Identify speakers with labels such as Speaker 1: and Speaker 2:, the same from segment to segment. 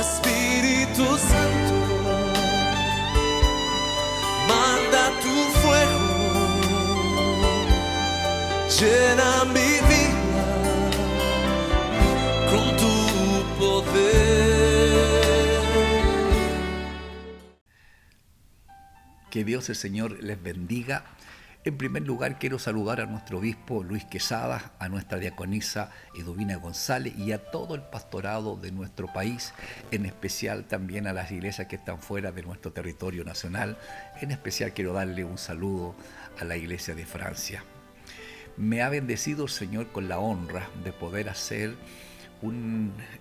Speaker 1: Espíritu Santo, manda tu fuego, llena mi vida con tu poder.
Speaker 2: Que Dios el Señor les bendiga. En primer lugar, quiero saludar a nuestro obispo Luis Quesada, a nuestra diaconisa Eduvina González y a todo el pastorado de nuestro país, en especial también a las iglesias que están fuera de nuestro territorio nacional. En especial quiero darle un saludo a la iglesia de Francia. Me ha bendecido el Señor con la honra de poder hacer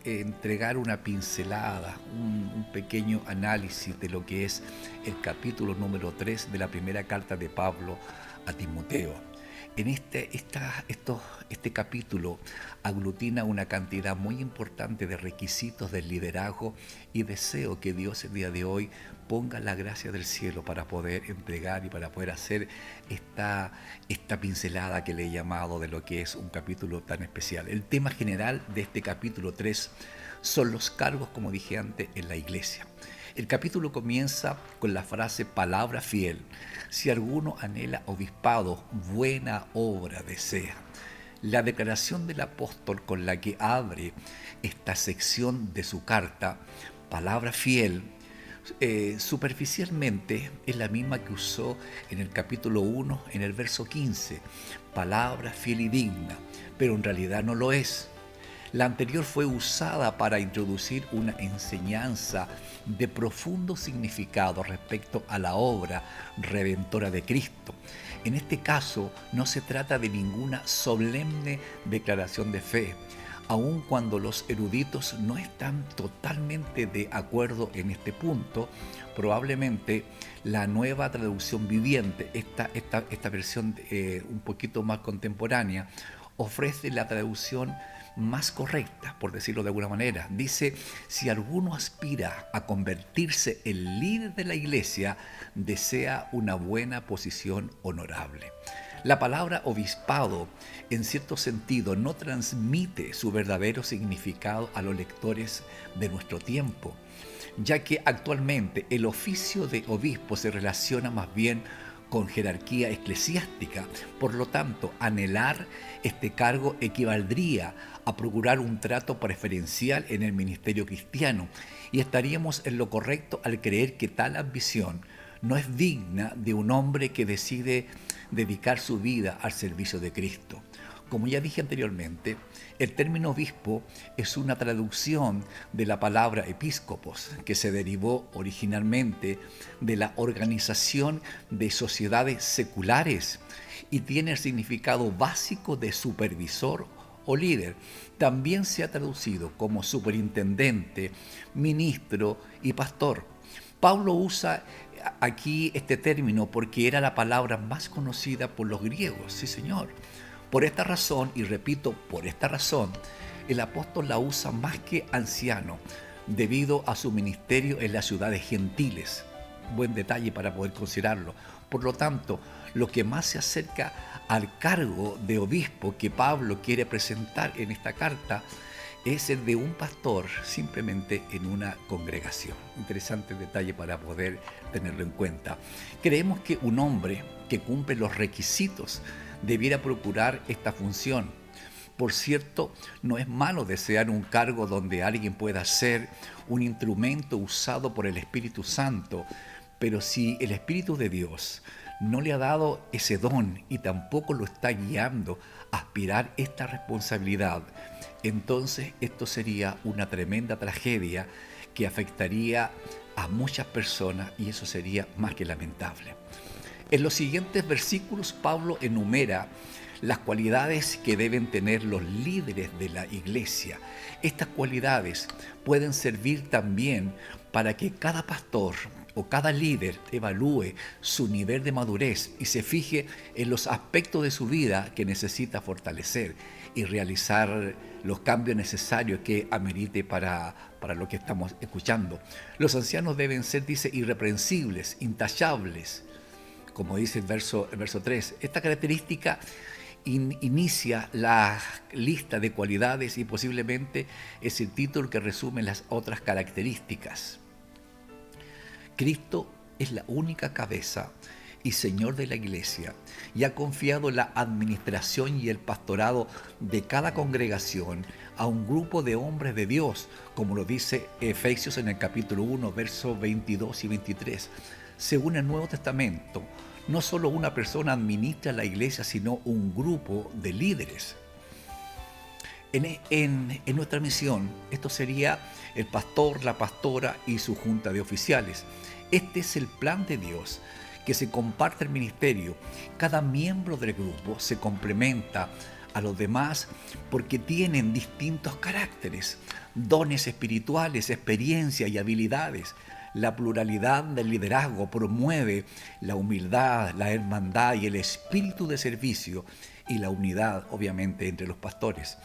Speaker 2: entregar una pincelada, un pequeño análisis de lo que es el capítulo número 3 de la primera carta de Pablo a Timoteo. En este capítulo aglutina una cantidad muy importante de requisitos del liderazgo y deseo que Dios el día de hoy ponga la gracia del cielo para poder entregar y para poder hacer esta pincelada que le he llamado de lo que es un capítulo tan especial. El tema general de este capítulo 3 son los cargos, como dije antes, en la iglesia. El capítulo comienza con la frase palabra fiel. Si alguno anhela obispado, buena obra desea. La declaración del apóstol con la que abre esta sección de su carta, palabra fiel, superficialmente es la misma que usó en el capítulo 1, en el verso 15, palabra fiel y digna, pero en realidad no lo es. La anterior fue usada para introducir una enseñanza de profundo significado respecto a la obra redentora de Cristo. En este caso, no se trata de ninguna solemne declaración de fe, aun cuando los eruditos no están totalmente de acuerdo en este punto. Probablemente la nueva traducción viviente, esta versión un poquito más contemporánea, ofrece la traducción más correcta, por decirlo de alguna manera. Dice: si alguno aspira a convertirse en líder de la iglesia, desea una buena posición honorable. La palabra obispado, en cierto sentido, no transmite su verdadero significado a los lectores de nuestro tiempo, ya que actualmente el oficio de obispo se relaciona más bien con jerarquía eclesiástica. Por lo tanto, anhelar este cargo equivaldría a procurar un trato preferencial en el ministerio cristiano, y estaríamos en lo correcto al creer que tal ambición no es digna de un hombre que decide dedicar su vida al servicio de Cristo. Como ya dije anteriormente, el término obispo es una traducción de la palabra episcopos, que se derivó originalmente de la organización de sociedades seculares y tiene el significado básico de supervisor o líder. También se ha traducido como superintendente, ministro y pastor. Pablo usa aquí este término porque era la palabra más conocida por los griegos, sí señor. Por esta razón, y repito, por esta razón, el apóstol la usa más que anciano, debido a su ministerio en las ciudades gentiles. Buen detalle para poder considerarlo. Por lo tanto, lo que más se acerca al cargo de obispo que Pablo quiere presentar en esta carta es el de un pastor simplemente en una congregación. Interesante detalle para poder tenerlo en cuenta. Creemos que un hombre que cumple los requisitos debiera procurar esta función. Por cierto, no es malo desear un cargo donde alguien pueda ser un instrumento usado por el Espíritu Santo, pero si el Espíritu de Dios no le ha dado ese don y tampoco lo está guiando a aspirar esta responsabilidad, entonces esto sería una tremenda tragedia que afectaría a muchas personas, y eso sería más que lamentable. En los siguientes versículos, Pablo enumera las cualidades que deben tener los líderes de la iglesia. Estas cualidades pueden servir también para que cada pastor o cada líder evalúe su nivel de madurez y se fije en los aspectos de su vida que necesita fortalecer y realizar los cambios necesarios que amerite para lo que estamos escuchando. Los ancianos deben ser, dice, irreprensibles, intachables, como dice el verso 3. Esta característica inicia la lista de cualidades y posiblemente es el título que resume las otras características. Cristo es la única cabeza y Señor de la Iglesia y ha confiado la administración y el pastorado de cada congregación a un grupo de hombres de Dios, como lo dice Efesios en el capítulo 1, versos 22 y 23. Según el Nuevo Testamento, no solo una persona administra la iglesia, sino un grupo de líderes. En nuestra misión, esto sería el pastor, la pastora y su junta de oficiales. Este es el plan de Dios, que se comparte el ministerio. Cada miembro del grupo se complementa a los demás porque tienen distintos caracteres, dones espirituales, experiencia y habilidades. La pluralidad del liderazgo promueve la humildad, la hermandad y el espíritu de servicio y la unidad, obviamente, entre los pastores.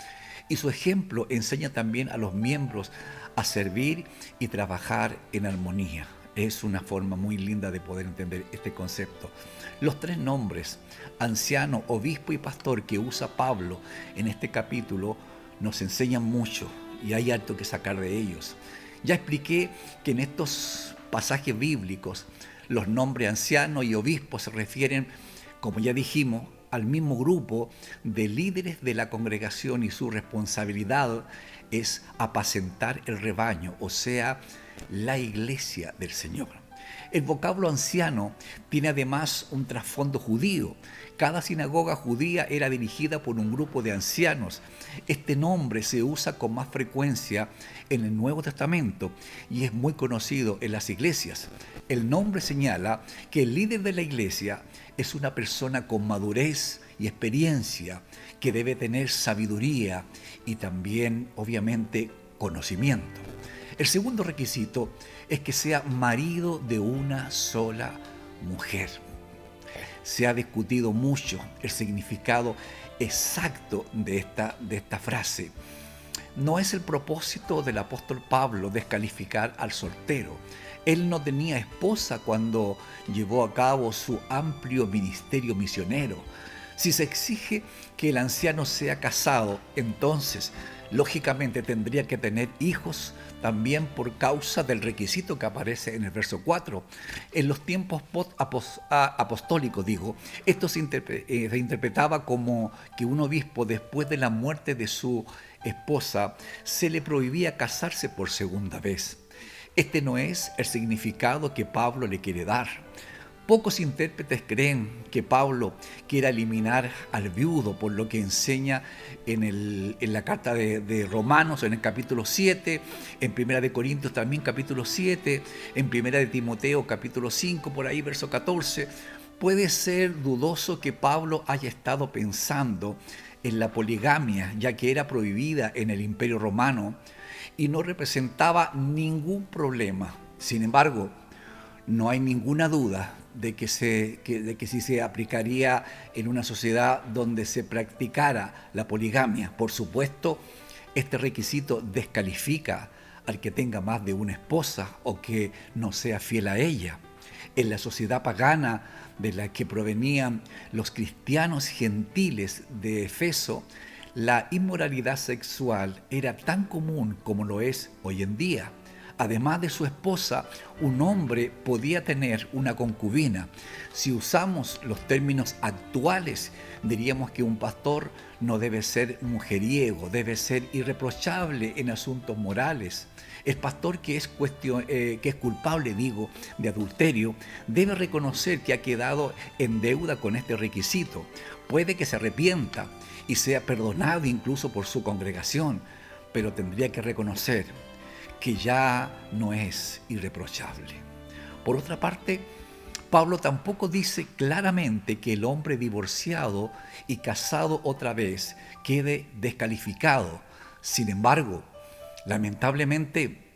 Speaker 2: Y su ejemplo enseña también a los miembros a servir y trabajar en armonía. Es una forma muy linda de poder entender este concepto. Los tres nombres, anciano, obispo y pastor, que usa Pablo en este capítulo, nos enseñan mucho y hay harto que sacar de ellos. Ya expliqué que en estos pasajes bíblicos los nombres anciano y obispo se refieren, como ya dijimos, al mismo grupo de líderes de la congregación y su responsabilidad es apacentar el rebaño, o sea, la iglesia del Señor. El vocablo anciano tiene además un trasfondo judío. Cada sinagoga judía era dirigida por un grupo de ancianos. Este nombre se usa con más frecuencia en el Nuevo Testamento y es muy conocido en las iglesias. El nombre señala que el líder de la iglesia es una persona con madurez y experiencia, que debe tener sabiduría y también, obviamente, conocimiento. El segundo requisito es que sea marido de una sola mujer. Se ha discutido mucho el significado exacto de esta frase. No es el propósito del apóstol Pablo descalificar al soltero. Él no tenía esposa cuando llevó a cabo su amplio ministerio misionero. Si se exige que el anciano sea casado, entonces, lógicamente tendría que tener hijos también por causa del requisito que aparece en el verso 4. En los tiempos apostólicos, esto se interpretaba como que un obispo, después de la muerte de su esposa, se le prohibía casarse por segunda vez. Este no es el significado que Pablo le quiere dar. Pocos intérpretes creen que Pablo quiera eliminar al viudo, por lo que enseña en la carta de Romanos, en el capítulo 7, en Primera de Corintios también capítulo 7, en Primera de Timoteo capítulo 5, por ahí verso 14. Puede ser dudoso que Pablo haya estado pensando en la poligamia, ya que era prohibida en el Imperio Romano y no representaba ningún problema. Sin embargo, no hay ninguna duda de que si se aplicaría en una sociedad donde se practicara la poligamia. Por supuesto, este requisito descalifica al que tenga más de una esposa o que no sea fiel a ella. En la sociedad pagana de la que provenían los cristianos gentiles de Efeso, la inmoralidad sexual era tan común como lo es hoy en día. Además de su esposa, un hombre podía tener una concubina. Si usamos los términos actuales, diríamos que un pastor no debe ser mujeriego, debe ser irreprochable en asuntos morales. El pastor que es culpable, de adulterio, debe reconocer que ha quedado en deuda con este requisito. Puede que se arrepienta y sea perdonado incluso por su congregación, pero tendría que reconocer que ya no es irreprochable. Por otra parte, Pablo tampoco dice claramente que el hombre divorciado y casado otra vez quede descalificado. Sin embargo, lamentablemente,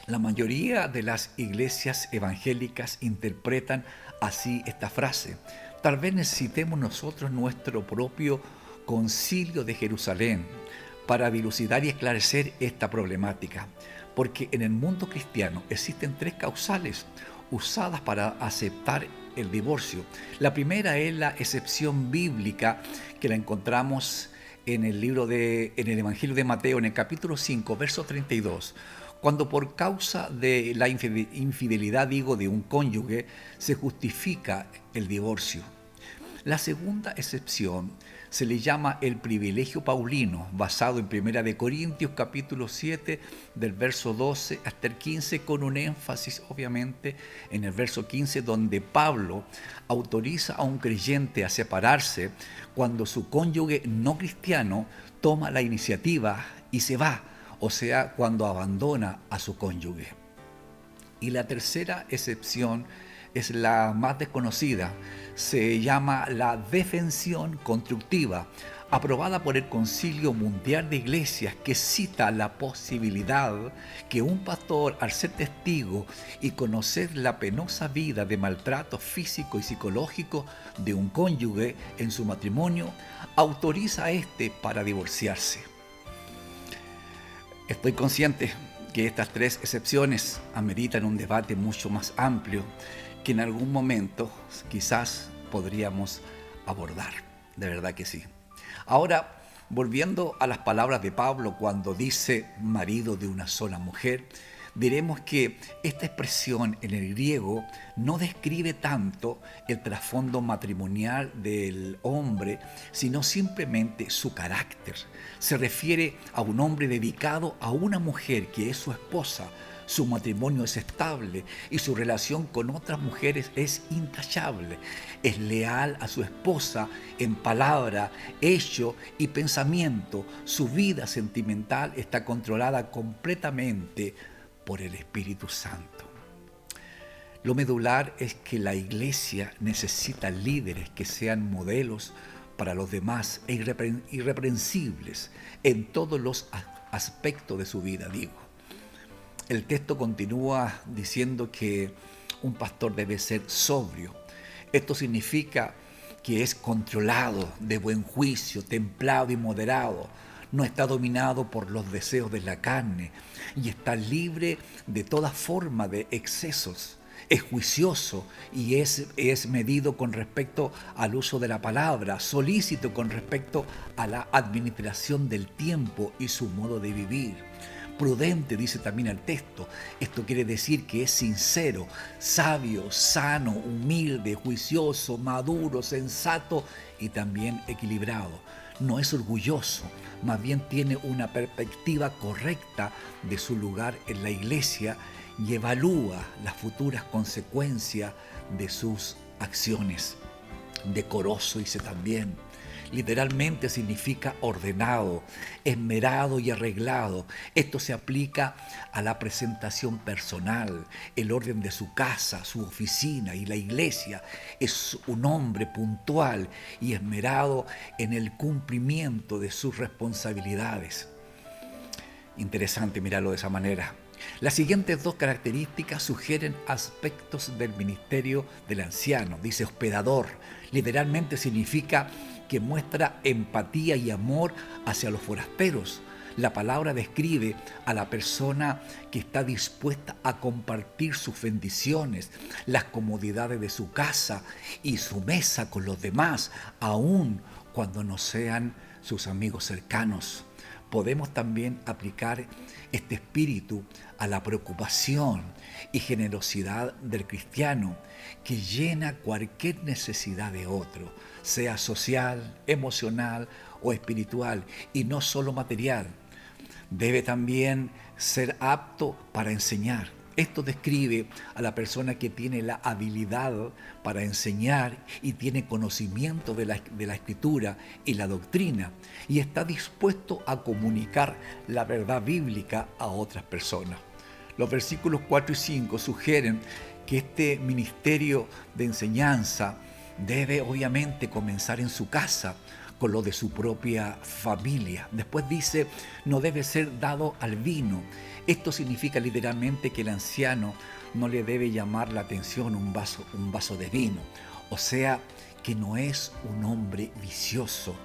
Speaker 2: la mayoría de las iglesias evangélicas interpretan así esta frase. Tal vez necesitemos nosotros nuestro propio concilio de Jerusalén para dilucidar y esclarecer esta problemática. Porque en el mundo cristiano existen tres causales: usadas para aceptar el divorcio. La primera es la excepción bíblica que la encontramos en el Evangelio de Mateo, en el capítulo 5, verso 32. Cuando por causa de la infidelidad, de un cónyuge, se justifica el divorcio. La segunda excepción se le llama el privilegio paulino, basado en 1 Corintios capítulo 7, del verso 12 hasta el 15, con un énfasis obviamente en el verso 15, donde Pablo autoriza a un creyente a separarse cuando su cónyuge no cristiano toma la iniciativa y se va, o sea, cuando abandona a su cónyuge. Y la tercera excepción es la más desconocida, se llama la defensión constructiva, aprobada por el Concilio Mundial de Iglesias, que cita la posibilidad que un pastor, al ser testigo y conocer la penosa vida de maltrato físico y psicológico de un cónyuge en su matrimonio, autoriza a éste para divorciarse. Estoy consciente que estas tres excepciones ameritan un debate mucho más amplio que en algún momento quizás podríamos abordar. De verdad que sí. Ahora, volviendo a las palabras de Pablo cuando dice marido de una sola mujer, diremos que esta expresión en el griego no describe tanto el trasfondo matrimonial del hombre, sino simplemente su carácter. Se refiere a un hombre dedicado a una mujer que es su esposa. Su matrimonio es estable y su relación con otras mujeres es intachable. Es leal a su esposa en palabra, hecho y pensamiento. Su vida sentimental está controlada completamente por el Espíritu Santo. Lo medular es que la iglesia necesita líderes que sean modelos para los demás e irreprensibles en todos los aspectos de su vida, El texto continúa diciendo que un pastor debe ser sobrio. Esto significa que es controlado, de buen juicio, templado y moderado. No está dominado por los deseos de la carne y está libre de toda forma de excesos. Es juicioso y es medido con respecto al uso de la palabra, solícito con respecto a la administración del tiempo y su modo de vivir. Prudente, dice también el texto. Esto quiere decir que es sincero, sabio, sano, humilde, juicioso, maduro, sensato y también equilibrado. No es orgulloso, más bien tiene una perspectiva correcta de su lugar en la iglesia y evalúa las futuras consecuencias de sus acciones. Decoroso, dice también. Literalmente significa ordenado, esmerado y arreglado. Esto se aplica a la presentación personal, el orden de su casa, su oficina y la iglesia. Es un hombre puntual y esmerado en el cumplimiento de sus responsabilidades. Interesante mirarlo de esa manera. Las siguientes dos características sugieren aspectos del ministerio del anciano. Dice hospedador. Literalmente significa que muestra empatía y amor hacia los forasteros. La palabra describe a la persona que está dispuesta a compartir sus bendiciones, las comodidades de su casa y su mesa con los demás, aun cuando no sean sus amigos cercanos. Podemos también aplicar este espíritu a la preocupación y generosidad del cristiano, que llena cualquier necesidad de otro, sea social, emocional o espiritual, y no solo material. Debe también ser apto para enseñar. Esto describe a la persona que tiene la habilidad para enseñar y tiene conocimiento de la escritura y la doctrina, y está dispuesto a comunicar la verdad bíblica a otras personas. Los versículos 4 y 5 sugieren que este ministerio de enseñanza debe obviamente comenzar en su casa, con lo de su propia familia. Después dice, no debe ser dado al vino. Esto significa literalmente que el anciano no le debe llamar la atención un vaso de vino. O sea, que no es un hombre vicioso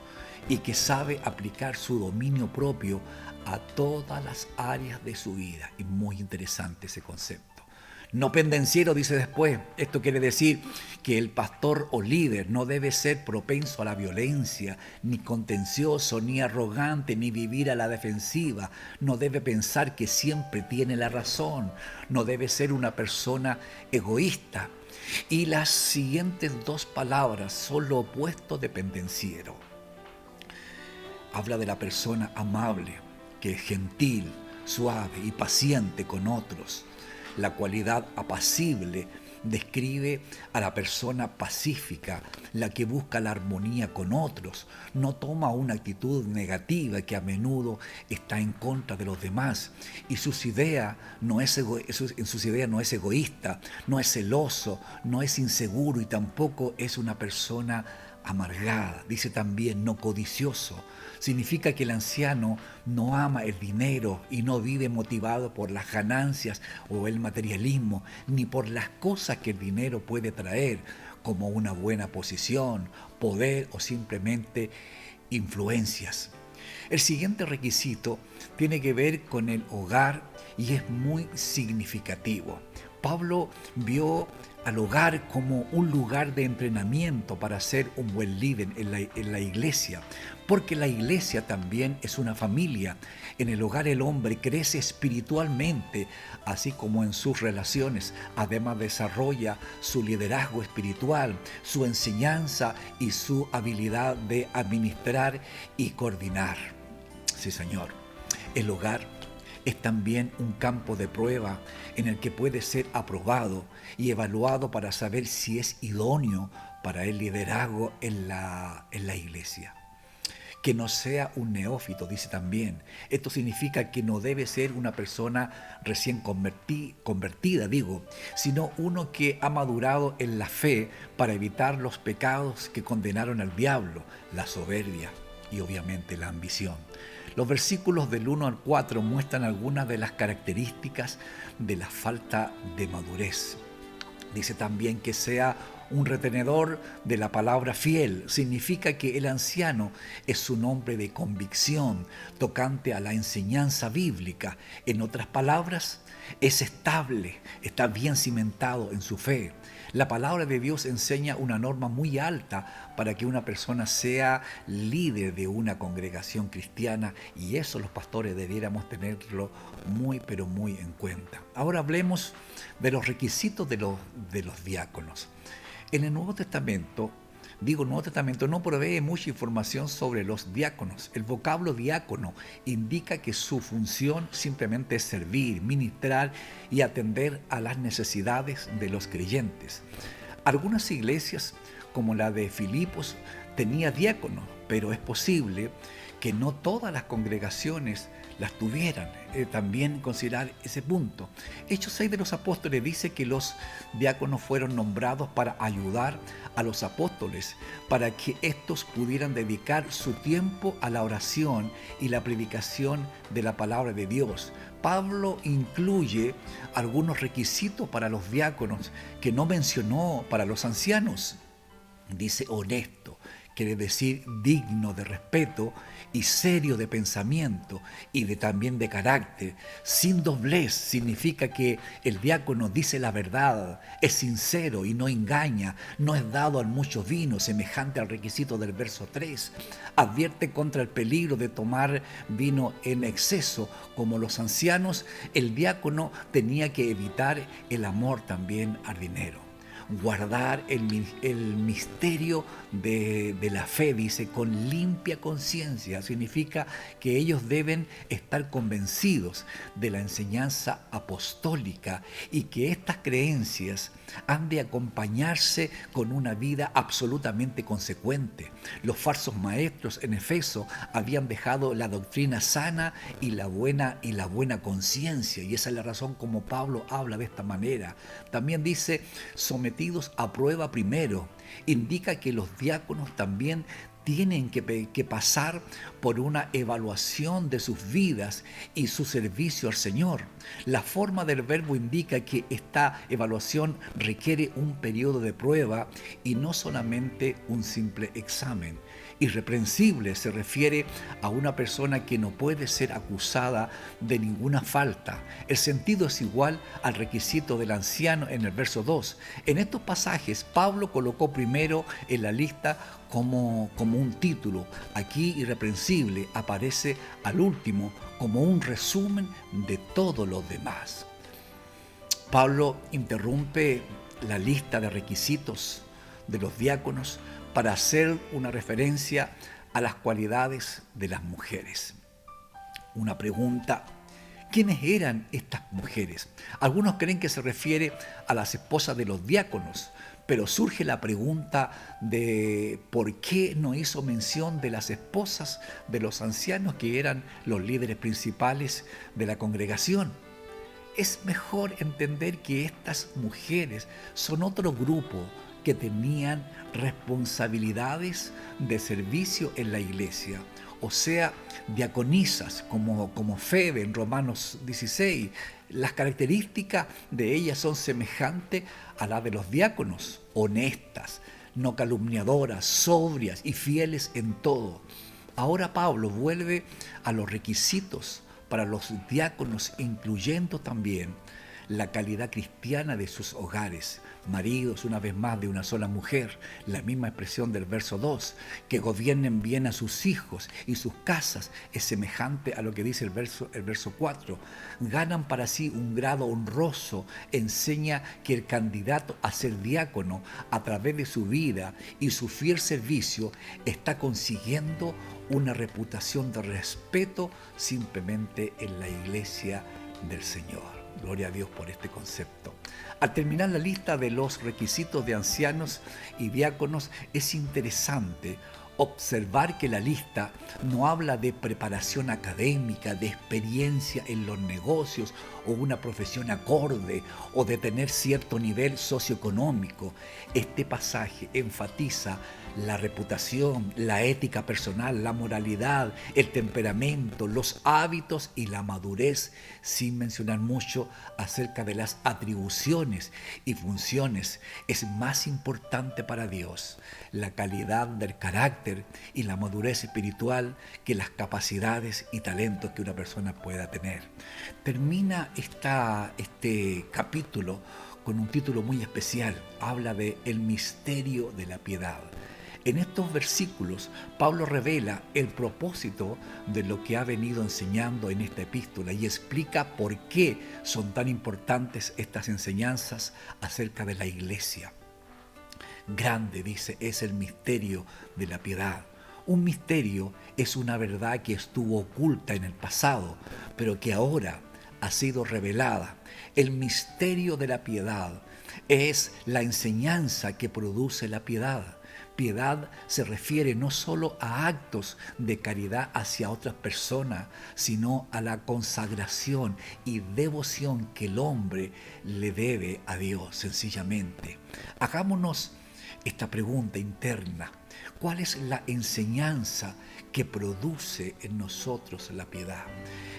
Speaker 2: y que sabe aplicar su dominio propio a todas las áreas de su vida. Y muy interesante ese concepto. No pendenciero, dice después. Esto quiere decir que el pastor o líder no debe ser propenso a la violencia, ni contencioso, ni arrogante, ni vivir a la defensiva. No debe pensar que siempre tiene la razón. No debe ser una persona egoísta. Y las siguientes dos palabras son lo opuesto de pendenciero. Habla de la persona amable, que es gentil, suave y paciente con otros. La cualidad apacible describe a la persona pacífica, la que busca la armonía con otros, no toma una actitud negativa que a menudo está en contra de los demás, y en sus ideas no es egoísta, no es celoso, no es inseguro y tampoco es una persona amargada. Dice también no codicioso. Significa que el anciano no ama el dinero y no vive motivado por las ganancias o el materialismo, ni por las cosas que el dinero puede traer, como una buena posición, poder o simplemente influencias. El siguiente requisito tiene que ver con el hogar y es muy significativo. Pablo vio al hogar como un lugar de entrenamiento para ser un buen líder en la iglesia, porque la iglesia también es una familia. En el hogar el hombre crece espiritualmente, así como en sus relaciones. Además desarrolla su liderazgo espiritual, su enseñanza y su habilidad de administrar y coordinar. Sí, Señor. El hogar es también un campo de prueba en el que puede ser aprobado y evaluado para saber si es idóneo para el liderazgo en la iglesia. Que no sea un neófito, dice también. Esto significa que no debe ser una persona recién convertida, sino uno que ha madurado en la fe para evitar los pecados que condenaron al diablo, la soberbia y obviamente la ambición. Los versículos del 1 al 4 muestran algunas de las características de la falta de madurez. Dice también que sea un retenedor de la palabra fiel. Significa que el anciano es un hombre de convicción tocante a la enseñanza bíblica. En otras palabras, es estable, está bien cimentado en su fe. La palabra de Dios enseña una norma muy alta para que una persona sea líder de una congregación cristiana, y eso los pastores debiéramos tenerlo muy, pero muy en cuenta. Ahora hablemos de los requisitos de los diáconos. En el Nuevo Testamento, Nuevo Testamento no provee mucha información sobre los diáconos. El vocablo diácono indica que su función simplemente es servir, ministrar y atender a las necesidades de los creyentes. Algunas iglesias, como la de Filipos, tenía diáconos, pero es posible que no todas las congregaciones las tuvieran. También considerar ese punto. Hechos 6 de los apóstoles dice que los diáconos fueron nombrados para ayudar a los apóstoles, para que éstos pudieran dedicar su tiempo a la oración y la predicación de la palabra de Dios. Pablo incluye algunos requisitos para los diáconos que no mencionó para los ancianos. Dice honesto, quiere decir digno de respeto y serio de pensamiento y también de carácter. Sin doblez significa que el diácono dice la verdad, es sincero y no engaña, no es dado al mucho vino, semejante al requisito del verso 3. Advierte contra el peligro de tomar vino en exceso. Como los ancianos, el diácono tenía que evitar el amor también al dinero. Guardar el misterio de la fe, dice, con limpia conciencia. Significa que ellos deben estar convencidos de la enseñanza apostólica y que estas creencias han de acompañarse con una vida absolutamente consecuente. Los falsos maestros en Efeso habían dejado la doctrina sana y la buena conciencia, y esa es la razón como Pablo habla de esta manera. También dice sometidos a prueba primero. Indica que los diáconos también tienen que pasar por una evaluación de sus vidas y su servicio al Señor. La forma del verbo indica que esta evaluación requiere un periodo de prueba y no solamente un simple examen. Irreprensible se refiere a una persona que no puede ser acusada de ninguna falta. El sentido es igual al requisito del anciano en el verso 2. En estos pasajes, Pablo colocó primero en la lista como un título. Aquí irreprensible aparece al último como un resumen de todos los demás. Pablo interrumpe la lista de requisitos de los diáconos para hacer una referencia a las cualidades de las mujeres. Una pregunta: ¿quiénes eran estas mujeres? Algunos creen que se refiere a las esposas de los diáconos, pero surge la pregunta de por qué no hizo mención de las esposas de los ancianos, que eran los líderes principales de la congregación. Es mejor entender que estas mujeres son otro grupo que tenían responsabilidades de servicio en la iglesia, o sea, diaconisas como Febe en Romanos 16. Las características de ellas son semejantes a las de los diáconos: honestas, no calumniadoras, sobrias y fieles en todo. Ahora Pablo vuelve a los requisitos para los diáconos, incluyendo también la calidad cristiana de sus hogares. Maridos, una vez más, de una sola mujer, la misma expresión del verso 2, que gobiernen bien a sus hijos y sus casas, es semejante a lo que dice el verso 4. Ganan para sí un grado honroso, enseña que el candidato a ser diácono, a través de su vida y su fiel servicio, está consiguiendo una reputación de respeto simplemente en la iglesia del Señor. Gloria a Dios por este concepto. Al terminar la lista de los requisitos de ancianos y diáconos, es interesante observar que la lista no habla de preparación académica, de experiencia en los negocios o una profesión acorde o de tener cierto nivel socioeconómico. Este pasaje enfatiza la reputación, la ética personal, la moralidad, el temperamento, los hábitos y la madurez, sin mencionar mucho acerca de las atribuciones y funciones. Es más importante para Dios la calidad del carácter y la madurez espiritual que las capacidades y talentos que una persona pueda tener. Termina este capítulo con un título muy especial. Habla de el misterio de la piedad. En estos versículos, Pablo revela el propósito de lo que ha venido enseñando en esta epístola y explica por qué son tan importantes estas enseñanzas acerca de la iglesia. Grande, dice, es el misterio de la piedad. Un misterio es una verdad que estuvo oculta en el pasado, pero que ahora ha sido revelada. El misterio de la piedad es la enseñanza que produce la piedad. Piedad se refiere no solo a actos de caridad hacia otras personas, sino a la consagración y devoción que el hombre le debe a Dios, sencillamente. Hagámonos esta pregunta interna: ¿cuál es la enseñanza que produce en nosotros la piedad?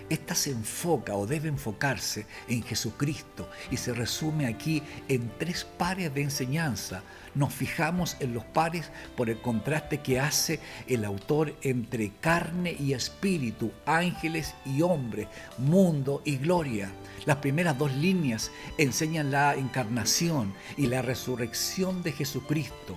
Speaker 2: Esta se enfoca o debe enfocarse en Jesucristo y se resume aquí en 3 pares de enseñanza. Nos fijamos en los pares por el contraste que hace el autor entre carne y espíritu, ángeles y hombres, mundo y gloria. Las primeras 2 líneas enseñan la encarnación y la resurrección de Jesucristo.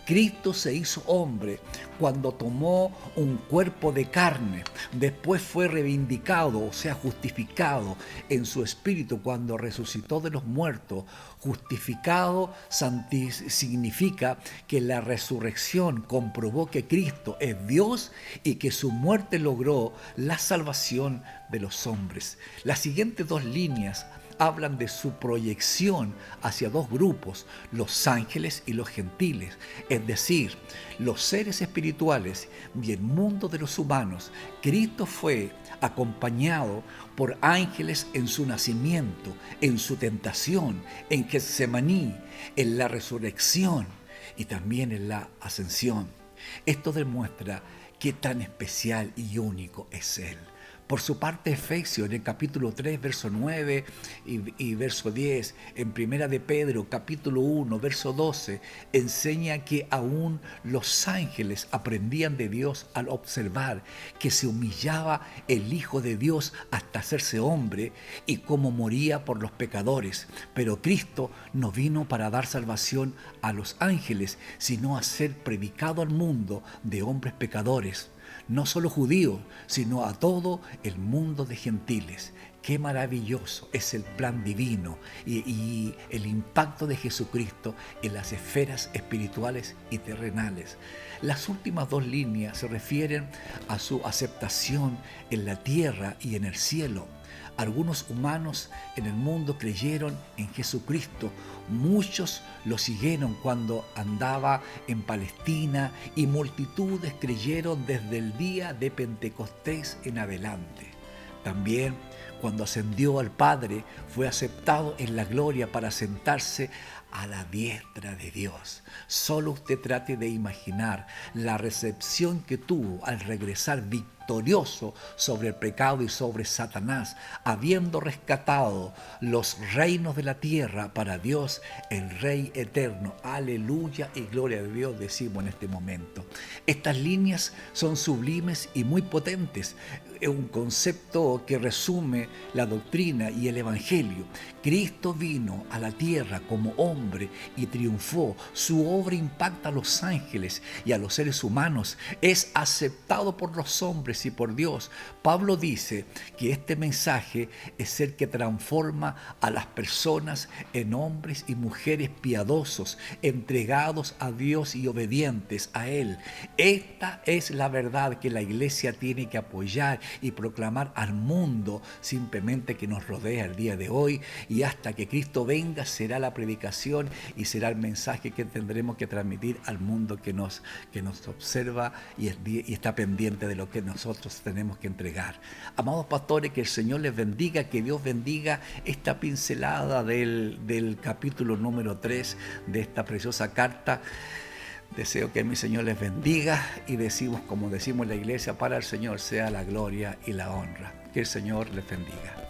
Speaker 2: Cristo se hizo hombre cuando tomó un cuerpo de carne, después fue reivindicado, o sea, justificado en su espíritu cuando resucitó de los muertos. Justificado significa que la resurrección comprobó que Cristo es Dios y que su muerte logró la salvación de los hombres. Las siguientes 2 líneas hablan de su proyección hacia 2 grupos, los ángeles y los gentiles, es decir, los seres espirituales y el mundo de los humanos. Cristo fue acompañado por ángeles en su nacimiento, en su tentación, en Getsemaní, en la resurrección y también en la ascensión. Esto demuestra qué tan especial y único es Él. Por su parte, Efesios, en el capítulo 3, verso 9 y verso 10, en Primera de Pedro, capítulo 1, verso 12, enseña que aún los ángeles aprendían de Dios al observar que se humillaba el Hijo de Dios hasta hacerse hombre y cómo moría por los pecadores. Pero Cristo no vino para dar salvación a los ángeles, sino a ser predicado al mundo de hombres pecadores. No solo judíos, sino a todo el mundo de gentiles. Qué maravilloso es el plan divino y el impacto de Jesucristo en las esferas espirituales y terrenales. Las últimas dos líneas se refieren a su aceptación en la tierra y en el cielo. Algunos humanos en el mundo creyeron en Jesucristo. Muchos lo siguieron cuando andaba en Palestina y multitudes creyeron desde el día de Pentecostés en adelante. También cuando ascendió al Padre fue aceptado en la gloria para sentarse a la diestra de Dios. Solo usted trate de imaginar la recepción que tuvo al regresar victorioso sobre el pecado y sobre Satanás, habiendo rescatado los reinos de la tierra para Dios, el Rey eterno. Aleluya y gloria a Dios, decimos en este momento. Estas líneas son sublimes y muy potentes. Es un concepto que resume la doctrina y el evangelio. Cristo vino a la tierra como hombre y triunfó. Su obra impacta a los ángeles y a los seres humanos. Es aceptado por los hombres y por Dios. Pablo dice que este mensaje es el que transforma a las personas en hombres y mujeres piadosos, entregados a Dios y obedientes a Él. Esta es la verdad que la iglesia tiene que apoyar y proclamar al mundo simplemente que nos rodea el día de hoy, y hasta que Cristo venga será la predicación y será el mensaje que tendremos que transmitir al mundo que nos observa y está pendiente de lo que nosotros tenemos que entregar. Amados pastores, que el Señor les bendiga, que Dios bendiga esta pincelada del capítulo número 3 de esta preciosa carta. Deseo que mi Señor les bendiga y decimos, como decimos en la iglesia, para el Señor sea la gloria y la honra. Que el Señor les bendiga.